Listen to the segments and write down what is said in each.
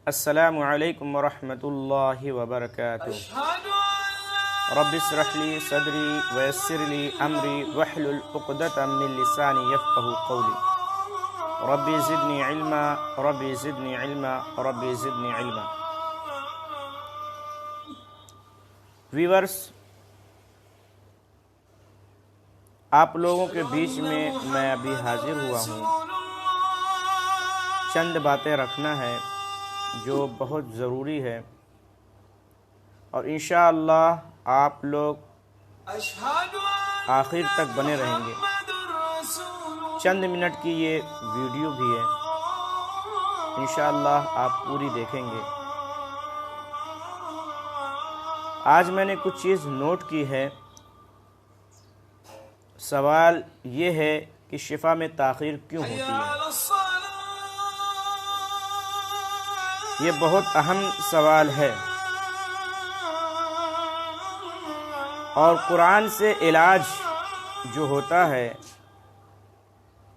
السلام علیکم ورحمۃ اللہ وبرکاتہ۔ رب اشرح لی صدری ویسر لی امری واحلل عقدۃ من لسانی یفقهوا قولی رب زدنی علما رب زدنی علما رب زدنی علما۔ ویورز، آپ لوگوں کے بیچ میں ابھی حاضر ہوا ہوں۔ چند باتیں رکھنا ہے جو بہت ضروری ہے، اور انشاءاللہ آپ لوگ آخر تک بنے رہیں گے۔ چند منٹ کی یہ ویڈیو بھی ہے، انشاءاللہ آپ پوری دیکھیں گے۔ آج میں نے کچھ چیز نوٹ کی ہے۔ سوال یہ ہے کہ شفا میں تاخیر کیوں ہوتی ہے؟ یہ بہت اہم سوال ہے، اور قرآن سے علاج جو ہوتا ہے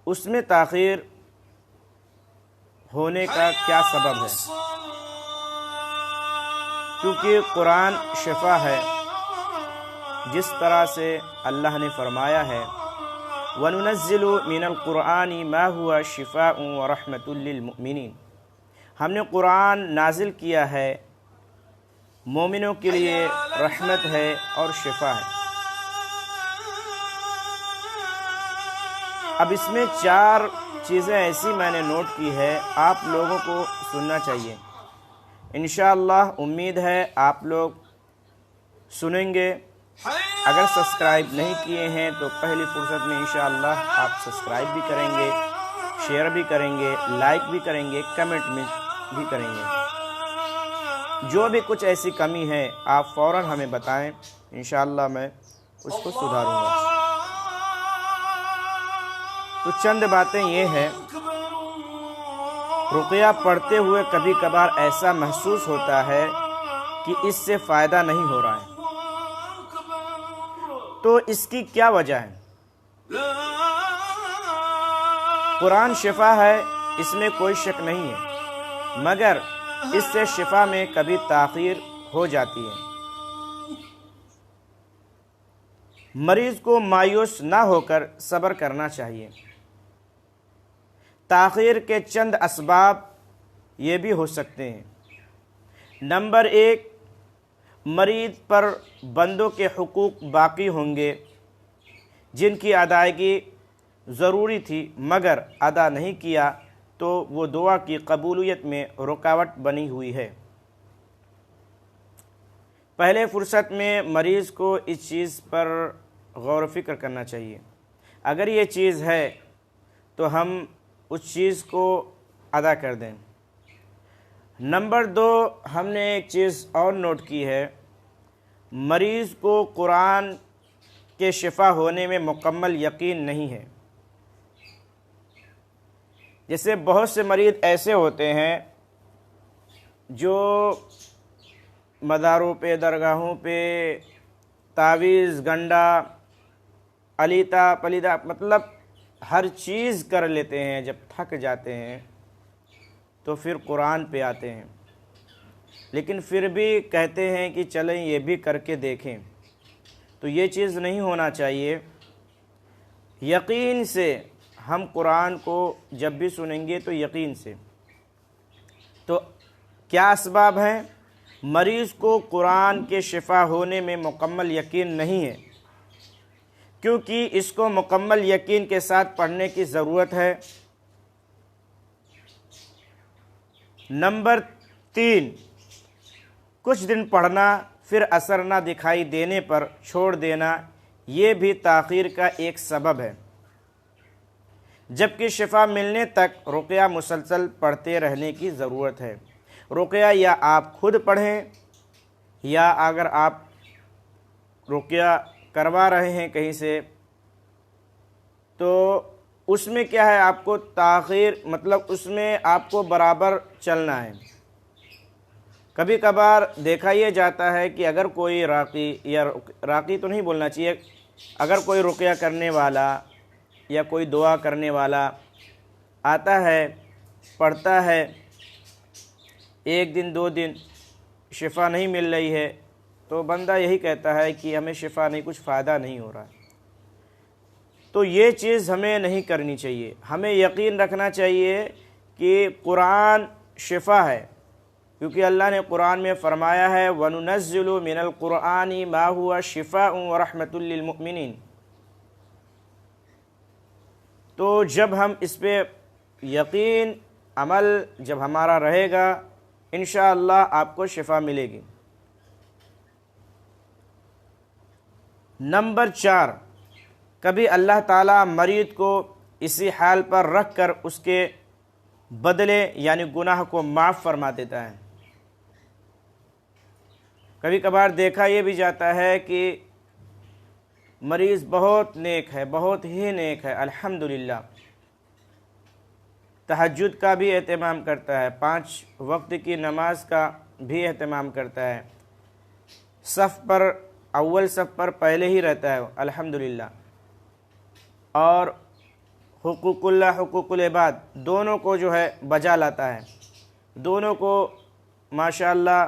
اس میں تاخیر ہونے کا کیا سبب ہے؟ کیونکہ قرآن شفا ہے، جس طرح سے اللہ نے فرمایا ہے وَنُنَزِّلُ مِنَ الْقُرْآنِ مَا هُوَ شِفَاءٌ وَرَحْمَةٌ لِّلْمُؤْمِنِينَ۔ ہم نے قرآن نازل کیا ہے، مومنوں کے لیے رحمت ہے اور شفا ہے۔ اب اس میں 4 چیزیں ایسی میں نے نوٹ کی ہے، آپ لوگوں کو سننا چاہیے۔ انشاءاللہ امید ہے آپ لوگ سنیں گے۔ اگر سبسکرائب نہیں کیے ہیں تو پہلی فرصت میں انشاءاللہ آپ سبسکرائب بھی کریں گے، شیئر بھی کریں گے، لائک بھی کریں گے، کمنٹ میں بھی کریں گے۔ جو بھی کچھ ایسی کمی ہے آپ فوراً ہمیں بتائیں، انشاءاللہ میں اس کو سدھاروں گا۔ تو چند باتیں یہ ہیں، رقیہ پڑھتے ہوئے کبھی کبھار ایسا محسوس ہوتا ہے کہ اس سے فائدہ نہیں ہو رہا ہے، تو اس کی کیا وجہ ہے؟ قرآن شفا ہے، اس میں کوئی شک نہیں ہے، مگر اس سے شفا میں کبھی تاخیر ہو جاتی ہے۔ مریض کو مایوس نہ ہو کر صبر کرنا چاہیے۔ تاخیر کے چند اسباب یہ بھی ہو سکتے ہیں۔ نمبر 1، مریض پر بندوں کے حقوق باقی ہوں گے جن کی ادائیگی ضروری تھی مگر ادا نہیں کیا، تو وہ دعا کی قبولیت میں رکاوٹ بنی ہوئی ہے۔ پہلے فرصت میں مریض کو اس چیز پر غور و فکر کرنا چاہیے۔ اگر یہ چیز ہے تو ہم اس چیز کو ادا کر دیں۔ نمبر 2، ہم نے ایک چیز اور نوٹ کی ہے، مریض کو قرآن کے شفا ہونے میں مکمل یقین نہیں ہے۔ جیسے بہت سے مریض ایسے ہوتے ہیں جو مداروں پہ، درگاہوں پہ تعویذ، گنڈا، علیتا پلیتا، مطلب ہر چیز کر لیتے ہیں۔ جب تھک جاتے ہیں تو پھر قرآن پہ آتے ہیں، لیکن پھر بھی کہتے ہیں کہ چلیں یہ بھی کر کے دیکھیں۔ تو یہ چیز نہیں ہونا چاہیے۔ یقین سے ہم قرآن کو جب بھی سنیں گے تو یقین سے۔ تو کیا اسباب ہیں؟ مریض کو قرآن کے شفا ہونے میں مکمل یقین نہیں ہے، کیونکہ اس کو مکمل یقین کے ساتھ پڑھنے کی ضرورت ہے۔ نمبر 3، کچھ دن پڑھنا پھر اثر نہ دکھائی دینے پر چھوڑ دینا، یہ بھی تاخیر کا ایک سبب ہے۔ جبکہ شفا ملنے تک رقیہ مسلسل پڑھتے رہنے کی ضرورت ہے۔ رقیہ یا آپ خود پڑھیں، یا اگر آپ رقیہ کروا رہے ہیں کہیں سے، تو اس میں کیا ہے، آپ کو تاخیر، مطلب اس میں آپ کو برابر چلنا ہے۔ کبھی کبھار دیکھا یہ جاتا ہے کہ اگر کوئی راقی، یا راقی تو نہیں بولنا چاہیے، اگر کوئی رقیہ کرنے والا یا کوئی دعا کرنے والا آتا ہے، پڑھتا ہے، ایک دن 2 دن شفا نہیں مل رہی ہے تو بندہ یہی کہتا ہے کہ ہمیں شفا نہیں، کچھ فائدہ نہیں ہو رہا ہے۔ تو یہ چیز ہمیں نہیں کرنی چاہیے، ہمیں یقین رکھنا چاہیے کہ قرآن شفا ہے، کیونکہ اللہ نے قرآن میں فرمایا ہے وَنُنَزِّلُ مِنَ الْقُرْآنِ مَا هُوَ شِفَاءٌ وَرَحْمَةٌ لِّلْمُؤْمِنِينَ۔ تو جب ہم اس پہ یقین عمل جب ہمارا رہے گا انشاءاللہ آپ کو شفا ملے گی۔ نمبر 4، کبھی اللہ تعالیٰ مریض کو اسی حال پر رکھ کر اس کے بدلے یعنی گناہ کو معاف فرما دیتا ہے۔ کبھی کبھار دیکھا یہ بھی جاتا ہے کہ مریض بہت نیک ہے، بہت ہی نیک ہے، الحمدللہ، تہجد کا بھی اہتمام کرتا ہے، 5 وقت کی نماز کا بھی اہتمام کرتا ہے، صف پر اول صف پر پہلے ہی رہتا ہے الحمدللہ، اور حقوق اللہ حقوق العباد دونوں کو جو ہے بجا لاتا ہے، دونوں کو ماشاءاللہ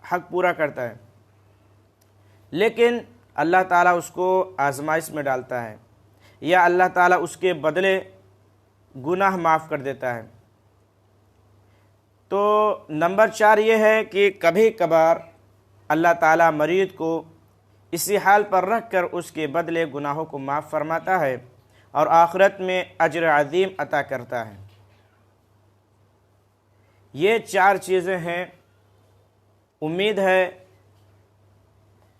حق پورا کرتا ہے، لیکن اللہ تعالیٰ اس کو آزمائش میں ڈالتا ہے یا اللہ تعالیٰ اس کے بدلے گناہ معاف کر دیتا ہے۔ تو نمبر 4 یہ ہے کہ کبھی کبھار اللہ تعالیٰ مریض کو اسی حال پر رکھ کر اس کے بدلے گناہوں کو معاف فرماتا ہے اور آخرت میں اجر عظیم عطا کرتا ہے۔ یہ 4 چیزیں ہیں، امید ہے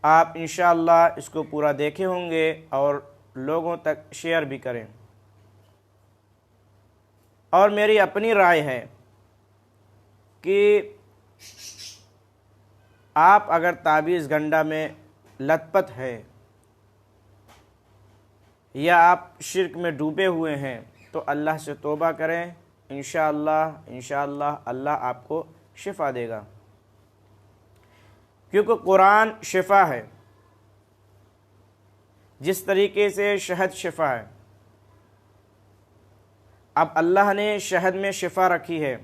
آپ انشاءاللہ اس کو پورا دیکھے ہوں گے اور لوگوں تک شیئر بھی کریں۔ اور میری اپنی رائے ہے کہ آپ اگر تعویذ گنڈا میں لت پت ہے یا آپ شرک میں ڈوبے ہوئے ہیں تو اللہ سے توبہ کریں، انشاءاللہ اللہ آپ کو شفا دے گا، کیونکہ قرآن شفا ہے، جس طریقے سے شہد شفا ہے۔ اب اللہ نے شہد میں شفا رکھی ہے،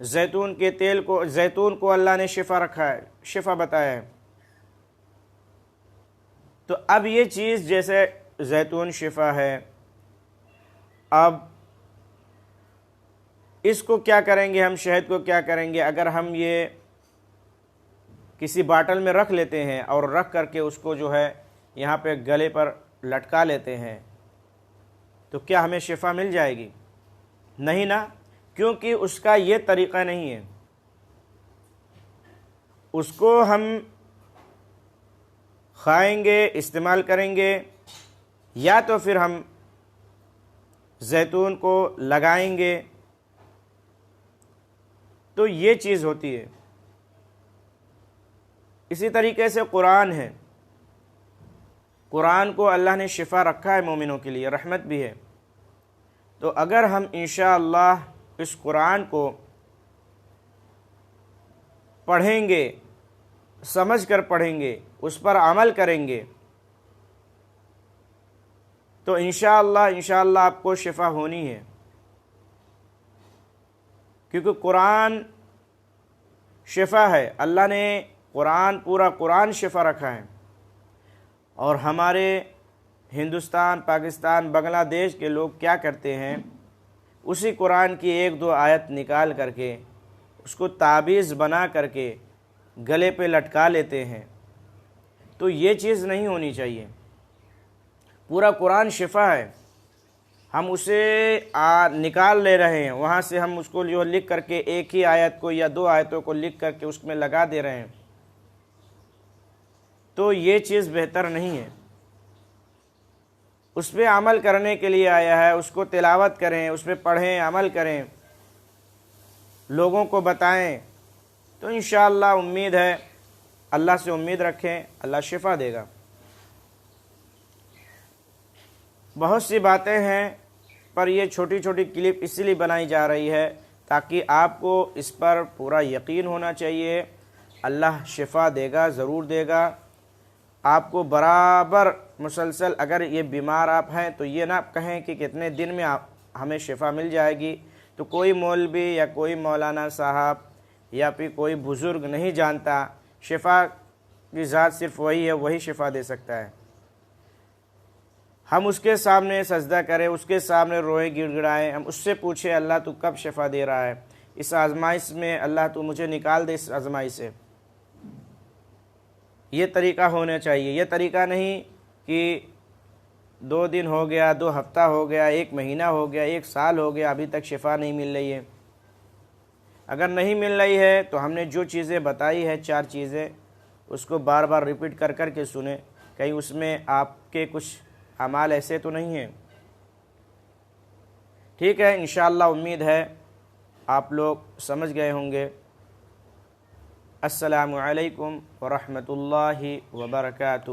زیتون کے تیل کو، زیتون کو اللہ نے شفا رکھا ہے، شفا بتایا ہے۔ تو اب یہ چیز جیسے زیتون شفا ہے، اب اس کو کیا کریں گے ہم، شہد کو کیا کریں گے؟ اگر ہم یہ کسی باٹل میں رکھ لیتے ہیں اور رکھ کر کے اس کو جو ہے یہاں پہ گلے پر لٹکا لیتے ہیں تو کیا ہمیں شفا مل جائے گی؟ نہیں نا، کیونکہ اس کا یہ طریقہ نہیں ہے۔ اس کو ہم کھائیں گے، استعمال کریں گے، یا تو پھر ہم زیتون کو لگائیں گے، تو یہ چیز ہوتی ہے۔ اسی طریقے سے قرآن ہے، قرآن کو اللہ نے شفا رکھا ہے مومنوں کے لیے، رحمت بھی ہے۔ تو اگر ہم انشاءاللہ اس قرآن کو پڑھیں گے، سمجھ کر پڑھیں گے، اس پر عمل کریں گے، تو انشاءاللہ آپ کو شفا ہونی ہے، کیونکہ قرآن شفا ہے۔ اللہ نے پورا قرآن شفا رکھا ہے، اور ہمارے ہندوستان، پاکستان، بنگلہ دیش کے لوگ کیا کرتے ہیں، اسی قرآن کی 1-2 آیت نکال کر کے اس کو تعویذ بنا کر کے گلے پہ لٹکا لیتے ہیں۔ تو یہ چیز نہیں ہونی چاہیے۔ پورا قرآن شفا ہے، ہم اسے نکال لے رہے ہیں، وہاں سے ہم اس کو جو لکھ کر کے ایک ہی آیت کو یا 2 آیتوں کو لکھ کر کے اس میں لگا دے رہے ہیں، تو یہ چیز بہتر نہیں ہے۔ اس پہ عمل کرنے کے لیے آیا ہے، اس کو تلاوت کریں، اس پہ پڑھیں، عمل کریں، لوگوں کو بتائیں، تو انشاءاللہ امید ہے، اللہ سے امید رکھیں، اللہ شفا دے گا۔ بہت سی باتیں ہیں، پر یہ چھوٹی چھوٹی کلپ اس لیے بنائی جا رہی ہے تاکہ آپ کو اس پر پورا یقین ہونا چاہیے، اللہ شفا دے گا، ضرور دے گا۔ آپ کو برابر مسلسل، اگر یہ بیمار آپ ہیں تو یہ نہ کہیں کہ کتنے دن میں ہمیں شفا مل جائے گی، تو کوئی مولوی یا کوئی مولانا صاحب یا پھر کوئی بزرگ نہیں جانتا، شفا کی ذات صرف وہی ہے، وہی شفا دے سکتا ہے۔ ہم اس کے سامنے سجدہ کریں، اس کے سامنے روئیں، گڑ گڑائیں، ہم اس سے پوچھیں اللہ تو کب شفا دے رہا ہے، اس آزمائش میں اللہ تو مجھے نکال دے اس آزمائش سے۔ یہ طریقہ ہونا چاہیے، یہ طریقہ نہیں کہ 2 دن ہو گیا، 2 ہفتہ ہو گیا، 1 مہینہ ہو گیا، 1 سال ہو گیا، ابھی تک شفا نہیں مل رہی ہے۔ اگر نہیں مل رہی ہے تو ہم نے جو چیزیں بتائی ہے 4 چیزیں، اس کو بار بار ریپیٹ کر کر کے سنیں، کہیں اس میں آپ کے کچھ اعمال ایسے تو نہیں ہیں۔ ٹھیک ہے، انشاءاللہ امید ہے آپ لوگ سمجھ گئے ہوں گے۔ السلام علیکم ورحمۃ اللہ وبرکاتہ۔